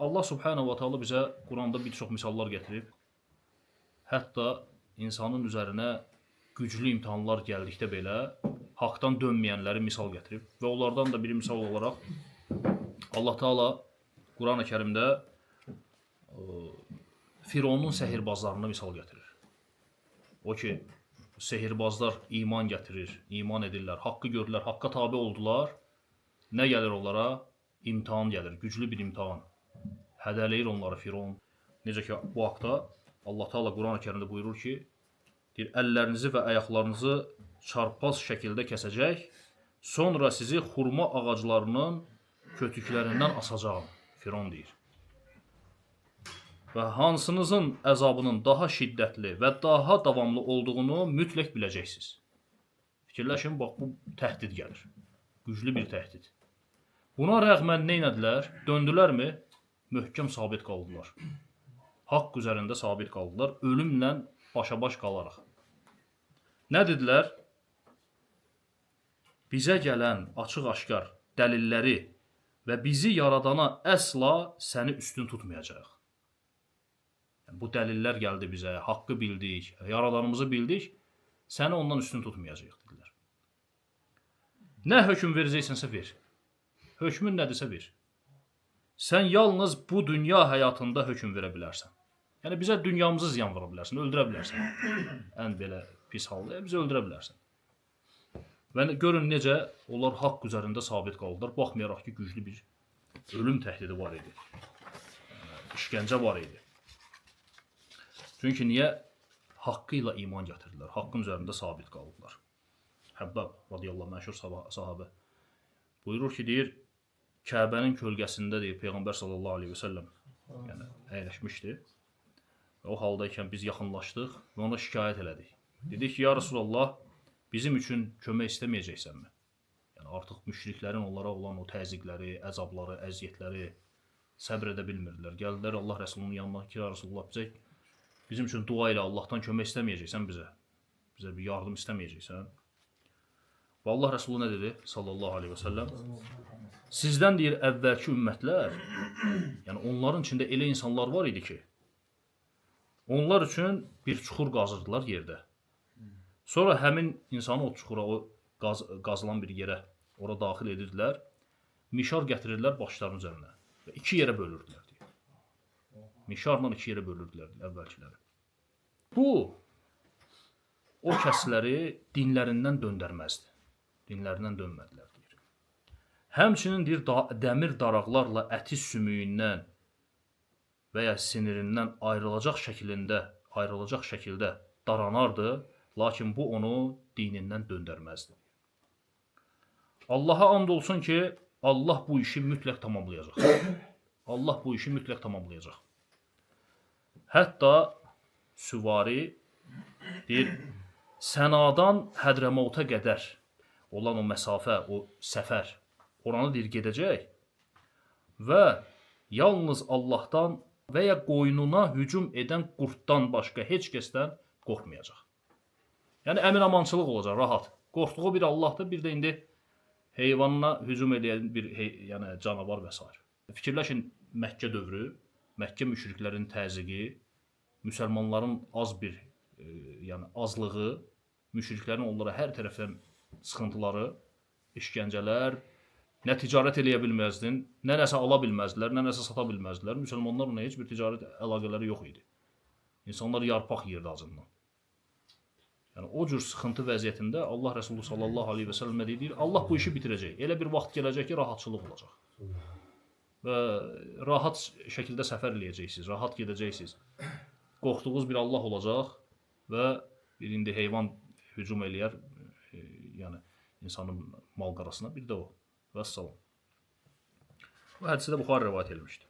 Allah Subhanahu wa Taala bizə Quranda bir çox misallar gətirib. Hətta insanın üzərinə güclü imtahanlar gəldikdə belə haqdan dönməyənləri misal gətirib. Və onlardan da bir misal olaraq Allah Taala Quran-ı Kərimdə Fironun sehirbazlarına misal gətirir. O ki, sehirbazlar iman gətirir, iman edirlər, haqqı gördülər, haqqa tabe oldular. Nə gəlir onlara? İmtahan gəlir, güclü bir imtahan. Hədələyir onları Firon. Necə ki, bu haqda Allah Taala Quran-ı Kərimdə buyurur ki, deyir, əllərinizi və ayaqlarınızı çarpaz şəkildə kəsəcək, sonra sizi xurma ağaclarının kötüklərindən asacağım, Firon deyir. Və hansınızın əzabının daha şiddətli və daha davamlı olduğunu mütləq biləcəksiniz. Fikirləşin, bax, bu təhdid gəlir. Güclü bir təhdid. Buna rəğmən nə etdilər? Döndülərmi? Möhkəm sabit qaldılar. Haqq üzərində sabit qaldılar, ölümlə başa-baş qalaraq. Nə dedilər? Bizə gələn açıq-aşkar dəlilləri və bizi yaradana əsla səni üstün tutmayacaq. Bu dəlillər gəldi bizə, haqqı bildik, yaradanımızı bildik, səni ondan üstün tutmayacaq, dedilər. Nə hökm verəcəksənsə ver. Hökmün nədirsə ver. Sən yalnız bu dünya həyatında hökm verə bilərsən. Yəni, bizə dünyamızı ziyan vura bilərsən, öldürə bilərsən. Ən belə pis halda bizi öldürə bilərsən. Və görün necə onlar haqq üzərində sabit qaldılar, baxmayaraq ki, güclü bir ölüm təhdidi var idi. İşgəncə var idi. Çünki niyə? Haqqı ilə iman gətirdilər, haqqın üzərində sabit qaldılar. Həbbab radiyallahu məşhur sahabə buyurur ki, deyir, Kəbənin kölgəsində deyir, Peyğəmbər sallallahu aleyhi və səlləm yəni, əyləşmişdi. O haldaykən biz yaxınlaşdıq və ona şikayət elədik. Dedik ki, ya Rasulallah, bizim üçün kömək istəməyəcəksənmi? Yəni, artıq müşriklərin onlara olan o təzyiqləri, əzabları, əziyyətləri səbr edə bilmirdilər. Gəldilər Allah Rəsulunun yanına ki, ya Rasulallah, bizim üçün dua ilə Allahdan kömək istəməyəcəksən bizə. Bizə bir yardım istəməyəcəksən. Və Allah Rəsulu nə dedi? Sallallahu aleyhi və səlləm. Sizdən deyir, əvvəlki ümmətlər, yəni onların içində elə insanlar var idi ki, onlar üçün bir çuxur qazırdılar yerdə. Sonra həmin insanı o çuxura, o qazılan bir yerə, ora daxil edirdilər, mişar gətirirlər başlarının üzərinə və iki yerə bölürdülər. Mişarla iki yerə bölürdülər əvvəlkiləri. Bu, o kəsləri dinlərindən döndərməzdi. Dinlərindən dönmədilər, deyir. Həmçinin, deyir, dəmir daraqlarla əti sümüyündən və ya sinirindən ayrılacaq şəkildə daranardı, lakin bu onu dinindən döndərməzdi. Allaha and olsun ki, Allah bu işi mütləq tamamlayacaq. Allah bu işi mütləq tamamlayacaq. Hətta süvari deyir, Sənadan Hədrəmauta qədər olan o məsafə, o səfər, oranı deyir gedəcək və yalnız Allahdan və ya qoynuna hücum edən qurddan başqa heç kəsdən qorxmayacaq. Yəni, əmin-amançılıq olacaq, rahat. Qorxduğu bir Allahdır, bir də indi heyvanına hücum edən bir canavar və s. Fikirləşin, Məkkə dövrü, Məkkə müşriklərin təzyiqi, müsəlmanların azlığı, müşriklərin onlara hər tərəfdən sıxıntıları, işgəncələr, nə ticarət eləyə bilməzdin, nə nəsə ala bilməzdilər, nə nəsə sata bilməzdilər. Müsəlmanlarla heç bir ticarət əlaqələri yox idi. İnsanlar yarpaq yerdi acından. Yəni, o cür sıxıntı vəziyyətində Allah Rəsulü sallallahu aleyhi və səlləmə deyir, Allah bu işi bitirəcək. Elə bir vaxt gələcək ki, rahatçılıq olacaq. Və rahat şəkildə səfər eləyəcəksiniz, rahat gedəcəksiniz. Qorxduğunuz bir Allah olacaq və indi heyvan hücum eləyər, yəni insanın mal-qarasına, bir də o. Vəssalam. Bu hədisi də Buxari rivayət edilmişdir.